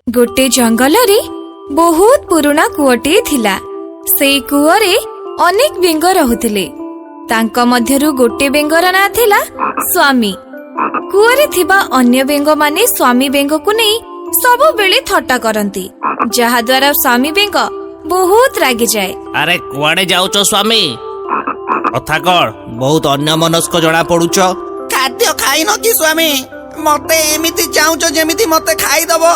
गोटे जंगल रे बहुत पुराना कूअटे थिला। सेई कूअरे अनेक बेंग रहुथिले। तांका मध्यरु गोटे बेंगर ना थिला स्वामी। कूअरे थिबा अन्य बेंग माने स्वामी बेंग को नहीं सबु बेले थट्टा करंती, जहा द्वारा स्वामी बेंग बहुत रागी जाए। अरे कुआडे जाउचो स्वामी? कथा कर, बहुत अन्य मनस्क जणा पडुच। खाद्य खाई न कि स्वामी? मते एमिति चाहुचो जेमिति मते खाई दबो।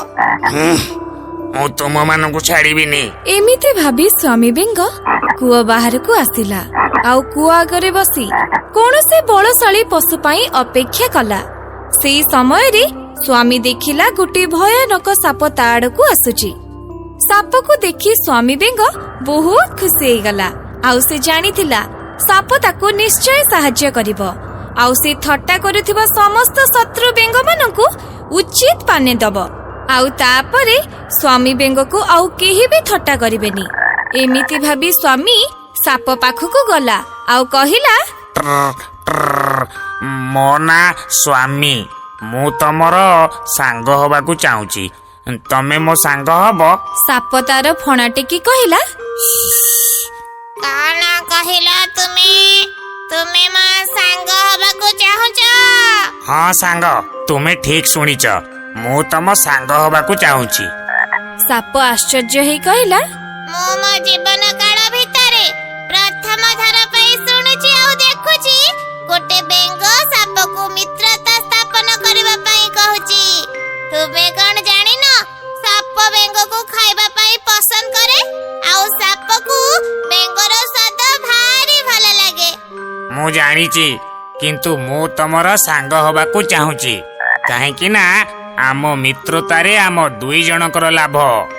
मु तुम मानकु छाड़ीबिनी। एमिति भाबी स्वामी बेंग कूआ बाहर को आसिला। आउ कूआ आगरे बसी कौनसी बलशाली पशु पाई अपेक्षा कला। सेई समय रे स्वामी देखिला गोटे भयानक साप ता आड़कू आसुची। साप को देखि स्वामी बेंग बहुत खुशी हो गला। आउ से जानिथिला साप ताको निश्चय सहाय्य करिवो। आउ से थट्टा करुथिबा समस्त शत्रु बेंग मानकू उचित पाने दबो। आउ तापरे स्वामी बेंग को आउ केही भी थट्टा करिवेनी। एमिति भाबी स्वामी साप पाखकू गला आउ कहिला, मो ना स्वामी, मु तमर सांग हबाकू चाहूची, तमे मो सांग हबो? साप तार फणा टेकी कहिला, काना कहिला तुमे मा सांग हबाकू चाहुचो? हाँ सांग, तुमे ठीक सुनिच, मु तम सांग हबाकू चाहूची। साप आश्चर्य हे कहिला, मो मो जीवन काल भितरे प्रथम थर पई सुनुची आउ देखुची गोटे बेंग साप को मित्रता स्थापन करबा पई कहूची। तुमे कोन जानि न साप बेंग को खाइबा पई पसंद करे आउ साप को बेंगर स्वाद भारी भल लागे। मु जानिची, किंतु मु तमर सांग हबाकू चाहूची, काहे कि ना आम मित्रतारे आम दुई जनकर लाभ।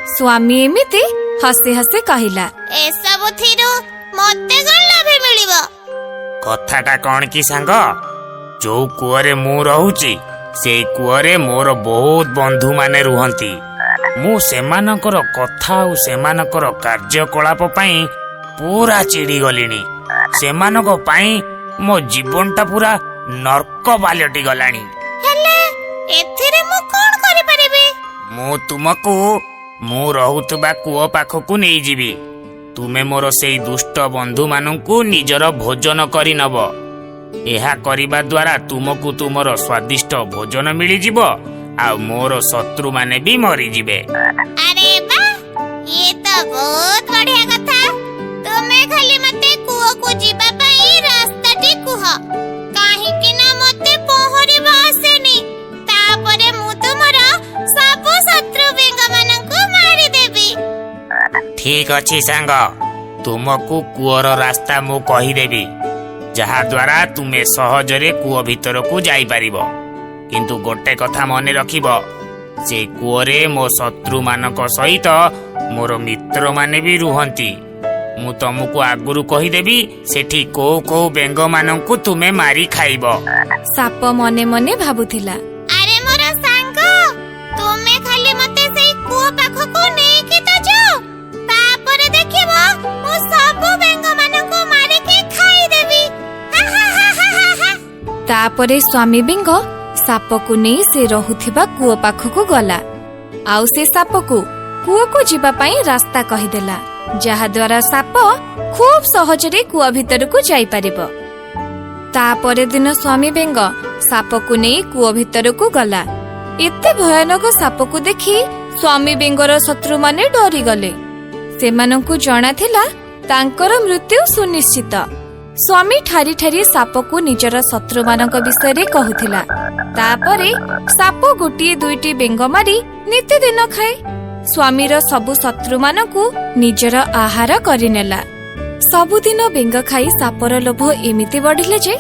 स्वामी एमिति हसे हसे कहिला, ए सब थिरु मते कोन लाभ मिलिबो? कथाटा कौन की सांग, जो कूअरे मु रहूची से कूअरे मोर बहुत बंधु माने रुहंती। मु सेमानकर कथा और सेमानकर कार्यकलाप पई पूरा चिड़ी गलिनी। सेमानक पई मो जीवनटा पूरा नरक बालटी गलानी। हेले एथिरे मु कोन करि परिबी? मु तुमको मु रहुतबा कूओ पाखकू नहीं जीवी। तुमे मोर सेई दुष्ट बंधु मानंकू निजर भोजन करि नब। एहा करिबा द्वारा तुमको तुमर स्वादिष्ट भोजन मिली जिवो आ मोर शत्रु माने भी मरी जिवे। अरे बा, ये तो बहुत बढ़िया कथा। तुमे खाली मते कूओ को जीवा पई रास्ता टी कुह, काहे कि ना मते पहरिबा आसेनी। तापरे मु तुमरा सब शत्रु बेंग मानंकू मारी देबी। ठीक अछि सांग, तुमको कूओर रास्ता मु कहि देबी, जहा द्वारा तुमे सहजरे कूओ भीतर को जाई पारिबो। किंतु गोटे कथा मने रखिबो, से कूओरे मो शत्रु मानक सहित मोर मित्र माने भी रुहंती। मु तुमको आगुरु कहि देबी, सेठी को को बेंग मानंकू तुमे मारी खाइबो। साप मने मने भाबुथिला, अरे मोर सांग, तुमे खाली मते सेई कूओ पाखको नेई कि त जाओ, तापरे देखिबो मु सब बेंग मानंकू मारी के खाई देबी। हा हा हा हा हा। तापरे स्वामी बेंग साप को नहीं से रहुथिबा कूओ पाखकू गला। आउ से साप को कूओ को जीवा पई रास्ता कहिदेला, जहा द्वारा साप खूब सहजरे कूआ भीतर को जाई पारिबो। तापरे दिन स्वामी बेंग साप को नहीं कूओ भीतर को गला। एते भयानक साप को देखि स्वामी बेंगर शत्रु माने डरी गले। सेमानंकू जणा थिला तांकर मृत्यु सुनिश्चित। स्वामी ठारी ठारी साप को निजर शत्रु मानक विषय रे कहूथिला। तापरे साप गोटिए दुईटी बेंग मारी नित्यदिन खाए। स्वामीर सबु शत्रु मानकू निजर आहार करिनेला। सबुदिन बेंग खाई सापर लोभ एमिति बढ़िले जे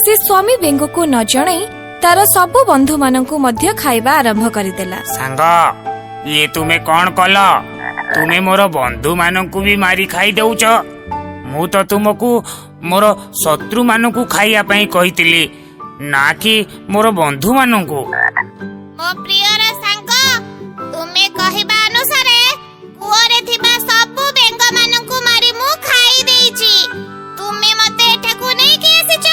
से स्वामी बेंग को न जणाई तार सबु बंधु मानकू मध्य खाइबा आरंभ करिदेला। सांग, ये तुमे कौन कल? तुमे मोर बंधु मानंकू भी मारी खाई देउच। मु तो तुमको मोर शत्रु मानंकू खाइया पई कहितिली, ना कि मोर बंधु मानंकू। मो प्रियर सांग, तुमे कहिबा अनुसारे कुओरे थिबा सब बेंग मानंकू मारी मु खाई देइची। तुमे मते एठाकू नै के आसीच?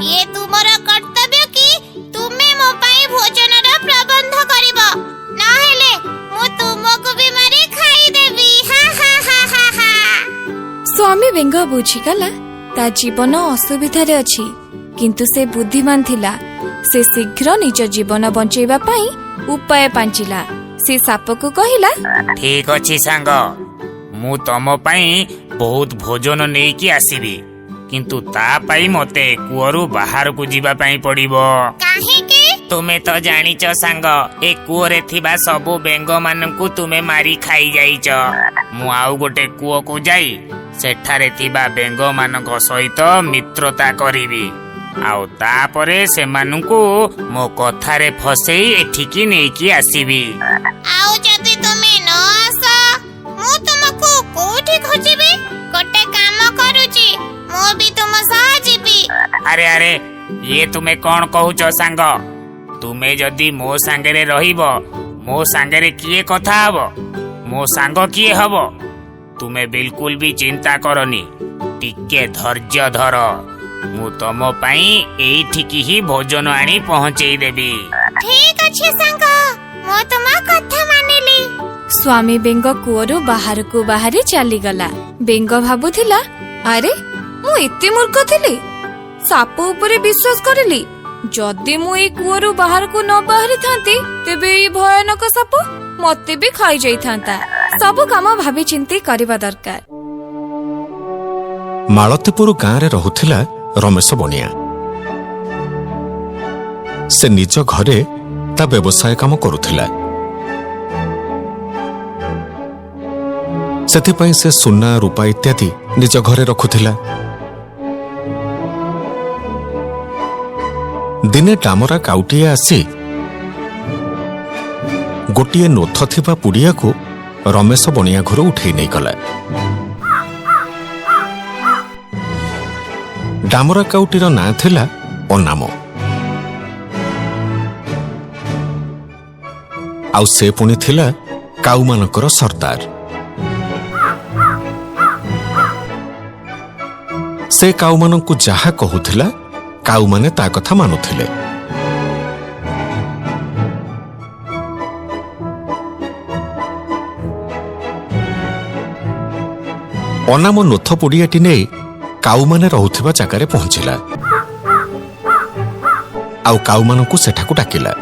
ये तुमर कर्तव्य कि तुमे मो पई भोजनर प्रबंध करिवो, ना हेले मु तुम ବେଙ୍ଗ ବୁଝିଗଲା ତା ଜୀବନ ଅସୁବିଧାରେ ଅଛି, କିନ୍ତୁ ସେ ବୁଦ୍ଧିମାନ ଥିଲା। ସେ ଶୀଘ୍ର ନିଜ ଜୀବନ ବଞ୍ଚେଇବା ପାଇଁ ଉପାୟ ପାଞ୍ଚିଲା। ସେ ସାପକୁ କହିଲା, ଠିକ ଅଛି ସାଙ୍ଗ, ମୁଁ ତମ ପାଇଁ ବହୁତ ଭୋଜନ ନେଇକି ଆସିବି, କିନ୍ତୁ ତା ପାଇଁ ମତେ କୂଅରୁ ବାହାରକୁ ଯିବା ପାଇଁ ପଡିବ। କାହିଁକି? ତୁମେ ତ ଜାଣିଛ ସାଙ୍ଗ, ଏ କୂଅରେ ଥିବା ସବୁ ବେଙ୍ଗ ମାନଙ୍କୁ ତୁମେ ମାରି ଖାଇଯାଇଛ। ମୁଁ ଆଉ ଗୋଟେ କୂଅକୁ ଯାଇ ସେଠାରେ ଥିବା ବେଙ୍ଗ ମାନଙ୍କ ସହିତ ମିତ୍ରତା କରିବି, ଆଉ ତାପରେ ସେମାନଙ୍କୁ ମୋ କଥାରେ ଫସେଇ ଏଠିକି ନେଇକି ଆସିବି। ଆଉ ଯଦି ତୁମେ ନ ଆସ, ମୁଁ ତୁମକୁ କୋଉଠି ଖୋଜିବି? ଗୋଟେ କାମ କରୁଛି, ମୁଁ ବି ତୁମ ସହ ଯିବି। ଆରେ ଆରେ, ଇଏ ତୁମେ କଣ କହୁଛ ସାଙ୍ଗ? ତୁମେ ଯଦି ମୋ ସାଙ୍ଗରେ ରହିବ, ମୋ ସାଙ୍ଗରେ କିଏ କଥା ହବ? ମୋ ସାଙ୍ଗ କିଏ ହବ? ତୁମେ ବିଲକୁଲ ବି ଚିନ୍ତା କରନି, ଟିକେ ଧୈର୍ଯ୍ୟ ଧର। ମୁଁ ତମ ପାଇଁ ଏଇଠିକି ହିଁ ଭୋଜନ ଆଣି ପହଞ୍ଚେଇ ଦେବି। ଠିକ ଅଛି ସାଙ୍ଗ, ମୁଁ ତୁମ କଥା ମାନିଲି। ସ୍ୱାମୀ ବେଙ୍ଗ କୂଅରୁ ବାହାରକୁ ବାହାରି ଚାଲିଗଲା। ବେଙ୍ଗ ଭାବୁଥିଲା, ଆରେ ମୁଁ ଏତେ ମୂର୍ଖ ଥିଲି, ସାପ ଉପରେ ବିଶ୍ୱାସ କରିଲି। ଯଦି ମୁଁ ଏଇ କୂଅରୁ ବାହାରକୁ ନ ବାହାରିଥାନ୍ତି, ତେବେ ଏଇ ଭୟାନକ ସାପ ମତେ ବି ଖାଇଯାଇଥାନ୍ତା। ସବୁ କାମ ଭାବି ଚିନ୍ତି କରିବା ଦରକାର। ମାଳତୀପୁର ଗାଁରେ ରହୁଥିଲା ରମେଶ ବଣିଆ। ସେ ନିଜ ଘରେ ତା ବ୍ୟବସାୟ କାମ କରୁଥିଲା। ସେଥିପାଇଁ ସେ ସୁନା ରୂପା ଇତ୍ୟାଦି ନିଜ ଘରେ ରଖୁଥିଲା। ଦିନେ ଡାମରା କାଉଟିଏ ଆସି ଗୋଟିଏ ନୋଥ ଥିବା ପୁଡ଼ିଆକୁ ରମେଶ ବଣିଆ ଘରୁ ଉଠେଇ ନେଇଗଲା। ଡାମରା କାଉଟିର ନାଁ ଥିଲା ଅନାମ। ଆଉ ସେ ପୁଣି ଥିଲା କାଉମାନଙ୍କର ସର୍ଦ୍ଦାର। ସେ କାଉମାନଙ୍କୁ ଯାହା କହୁଥିଲା, କାଉମାନେ ତା କଥା ମାନୁଥିଲେ। ଅନାମ ନୋଥ ପଡ଼ିଆଟି ନେଇ କାଉମାନେ ରହୁଥିବା ଜାଗାରେ ପହଞ୍ଚିଲା, ଆଉ କାଉମାନଙ୍କୁ ସେଠାକୁ ଡାକିଲା।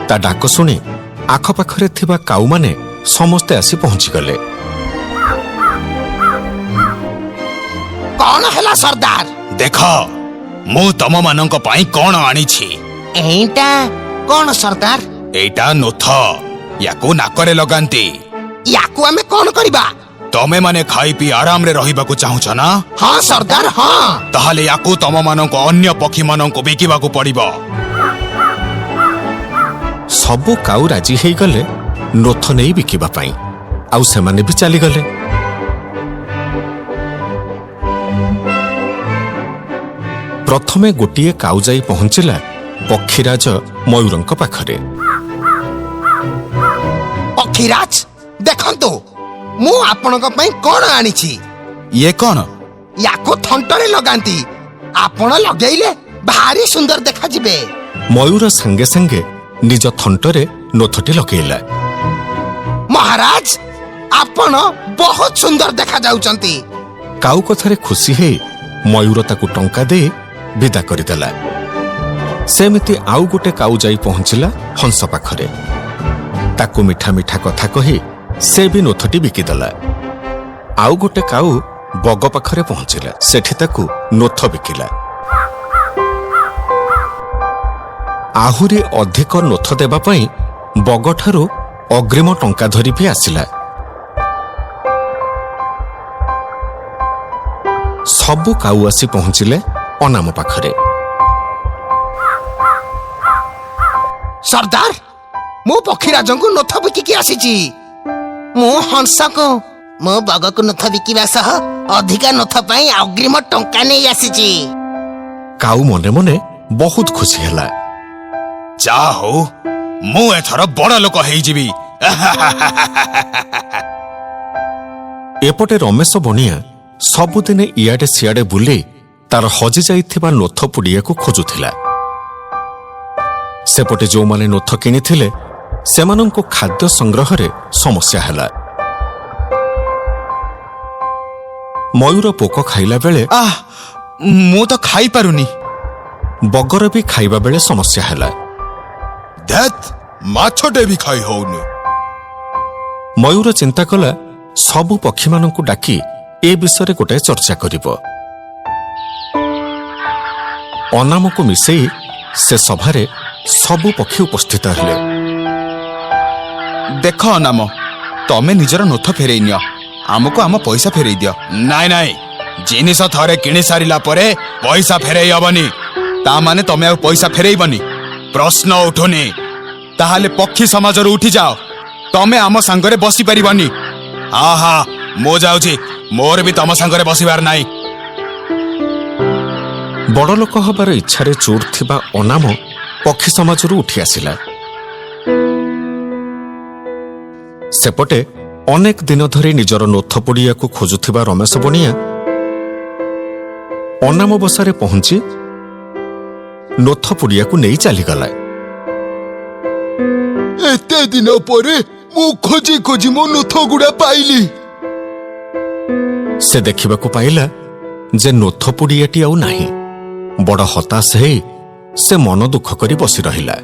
ତା ଡାକ ଶୁଣି ଆଖପାଖରେ ଥିବା କାଉମାନେ ସମସ୍ତେ ଆସି ପହଞ୍ଚିଗଲେ। କଣ ହେଲା ସର୍ଦ୍ଦାର? ଦେଖ, ମୁଁ ତମମାନଙ୍କ ପାଇଁ କଣ ଆଣିଛି। ଏଇଟା କଣ ସର୍ଦ୍ଦାର? ଏଇଟା ନୋଥ, ୟାକୁ ନାକରେ ଲଗାନ୍ତି। ୟାକୁ ଆମେ କଣ କରିବା? ତମେ ମାନେ ଖାଇ ପିଇ ଆରାମରେ ରହିବାକୁ ଚାହୁଁଛ ନା? ହଁ ସର୍ଦ୍ଦାର, ହଁ। ତାହେଲେ ୟାକୁ ତମମାନଙ୍କୁ ଅନ୍ୟ ପକ୍ଷୀମାନଙ୍କୁ ବିକିବାକୁ ପଡିବ। ସବୁ କାଉ ରାଜି ହେଇଗଲେ ନୋଥ ନେଇ ବିକିବା ପାଇଁ, ଆଉ ସେମାନେ ବି ଚାଲିଗଲେ। ପ୍ରଥମେ ଗୋଟିଏ କାଉ ଯାଇ ପହଞ୍ଚିଲା ପକ୍ଷୀରାଜ ମୟୂରଙ୍କ ପାଖରେ। ପକ୍ଷୀରାଜ, ଦେଖନ୍ତୁ, ମୁଁ ଆପଣଙ୍କ ପାଇଁ କଣ ଆଣିଛି। ଇଏ କଣ? ୟାକୁ ଥଣ୍ଟରେ ଲଗାନ୍ତି। ଆପଣ ଲଗେଇଲେ ଭାରି ସୁନ୍ଦର ଦେଖାଯିବେ। ମୟୂର ସାଙ୍ଗେ ସାଙ୍ଗେ ନିଜ ଥଣ୍ଟରେ ନୋଥଟି ଲଗେଇଲା। ମହାରାଜ, ଆପଣ ବହୁତ ସୁନ୍ଦର ଦେଖାଯାଉଛନ୍ତି। କାଉ କଥାରେ ଖୁସି ହେଇ ମୟୂର ତାକୁ ଟଙ୍କା ଦେଇ ବିଦା କରିଦେଲା। ସେମିତି ଆଉ ଗୋଟେ କାଉ ଯାଇ ପହଞ୍ଚିଲା ହଂସ ପାଖରେ। ତାକୁ ମିଠା ମିଠା କଥା କହି ସେ ବି ନୋଥଟି ବିକିଦେଲା। ଆଉ ଗୋଟେ କାଉ ବଗ ପାଖରେ ପହଞ୍ଚିଲା। ସେଠି ତାକୁ ନୋଥ ବିକିଲା। ଆହୁରି ଅଧିକ ନୋଥ ଦେବା ପାଇଁ ବଗଠାରୁ ଅଗ୍ରିମ ଟଙ୍କା ଧରି ବି ଆସିଲା। ସବୁ କାଉ ଆସି ପହଞ୍ଚିଲେ ଅନାମ ପାଖରେ। ସର୍ଦ୍ଦାର, ମୁଁ ପକ୍ଷୀରାଜଙ୍କୁ ନୋଥ ବିକିକି ଆସିଛି। ମୁଁ ହଂସକୁ, ମୁଁ ବଗକୁ ନୋଥ ବିକିବା ସହ ଅଧିକା ନୋଥ ପାଇଁ ଅଗ୍ରିମ ଟଙ୍କା ନେଇ ଆସିଛି। କାଉ ମନେ ମନେ ବହୁତ ଖୁସି ହେଲା। ଯାହା ହଉ, ମୁଁ ଏଥର ବଡ ଲୋକ ହେଇଯିବି। ଏପଟେ ରମେଶ ବଣିଆ ସବୁଦିନେ ଇଆଡେ ସିଆଡେ ବୁଲି ତାର ହଜି ଯାଇଥିବା ନୋଥ ପୁଡ଼ିଆକୁ ଖୋଜୁଥିଲା। ସେପଟେ ଯେଉଁମାନେ ନୋଥ କିଣିଥିଲେ ସେମାନଙ୍କୁ ଖାଦ୍ୟ ସଂଗ୍ରହରେ ସମସ୍ୟା ହେଲା। ମୟୂର ପୋକ ଖାଇଲା ବେଳେ ମୁଁ ତ ଖାଇପାରୁନି। ବଗର ବି ଖାଇବା ବେଳେ ସମସ୍ୟା ହେଲା। ଧେତ୍, ମାଛଟେ ବି ଖାଇ ହଉନି। ମୟୂର ଚିନ୍ତା କଲା ସବୁ ପକ୍ଷୀମାନଙ୍କୁ ଡାକି ଏ ବିଷୟରେ ଗୋଟାଏ ଚର୍ଚ୍ଚା କରିବ। ଅନାମକୁ ମିଶେଇ ସେ ସଭାରେ ସବୁ ପକ୍ଷୀ ଉପସ୍ଥିତ ହେଲେ। ଦେଖ ଅନାମ, ତମେ ନିଜର ନୋଥ ଫେରେଇ ନିଅ, ଆମକୁ ଆମ ପଇସା ଫେରେଇ ଦିଅ। ନାଇଁ ନାଇଁ, ଜିନିଷ ଥରେ କିଣି ସାରିଲା ପରେ ପଇସା ଫେରେଇ ହବନି। ତା ମାନେ ତମେ ଆଉ ପଇସା ଫେରେଇବନି? ପ୍ରଶ୍ନ ଉଠୁନି। ତାହେଲେ ପକ୍ଷୀ ସମାଜରୁ ଉଠିଯାଅ, ତମେ ଆମ ସାଙ୍ଗରେ ବସି ପାରିବନି। ଆହା, ମୁଁ ଯାଉଛି, ମୋର ବି ତମ ସାଙ୍ଗରେ ବସିବାର ନାହିଁ। ବଡ଼ ଲୋକ ହେବାର ଇଚ୍ଛାରେ ଚୋର ଥିବା ଅନାମ ପକ୍ଷୀ ସମାଜରୁ ଉଠି ଆସିଲା। ସେପଟେ ଅନେକ ଦିନ ଧରି ନିଜର ନୋଥ ପଡ଼ିଆକୁ ଖୋଜୁଥିବା ରମେଶ ବଣିଆ ଅନାମ ବସାରେ ପହଞ୍ଚି ନୋଥ ପଡ଼ିଆକୁ ନେଇ ଚାଲିଗଲା। ଏତେ ଦିନ ପରେ ମୁଁ ଖୋଜି ଖୋଜି ମୋ ନୋଥ ଗୁଡା ପାଇଲି। ସେ ଦେଖିବାକୁ ପାଇଲା ଯେ ନୋଥ ପଡ଼ିଆଟି ଆଉ ନାହିଁ। ବଡ଼ ହତାଶ ହେଇ ସେ ମନ ଦୁଃଖ କରି ବସି ରହିଲା।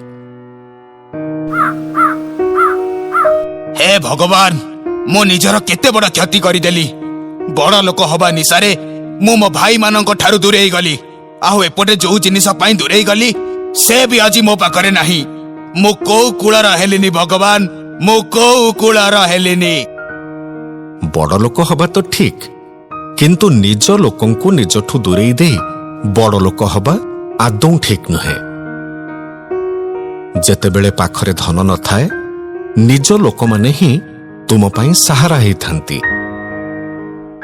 ହେ ଭଗବାନ, ମୁଁ ନିଜର କେତେ ବଡ଼ କ୍ଷତି କରିଦେଲି। ବଡ଼ ଲୋକ ହବା ନିଶାରେ ମୁଁ ମୋ ଭାଇମାନଙ୍କ ଠାରୁ ଦୂରେଇ ଗଲି। ଆଉ ଏପଟେ ଯୋଉ ଜିନିଷ ପାଇଁ ଦୂରେଇ ଗଲି ସେ ବି ଆଜି ମୋ ପାଖରେ ନାହିଁ। ମୁଁ କୋଉ କୂଳର ହେଲିନି ଭଗବାନ, ମୁଁ କୋଉ କୂଳର ହେଲିନି। ବଡ଼ ଲୋକ ହବା ତ ଠିକ୍, କିନ୍ତୁ ନିଜ ଲୋକଙ୍କୁ ନିଜଠୁ ଦୂରେଇ ଦେଇ ବଡ଼ ଲୋକ ହବା ଆଦୌ ଠିକ୍ ନୁହେଁ। ଯେତେବେଳେ ପାଖରେ ଧନ ନଥାଏ, ନିଜ ଲୋକମାନେ ହିଁ ତୁମ ପାଇଁ ସାହାରା ହେଇଥାନ୍ତି।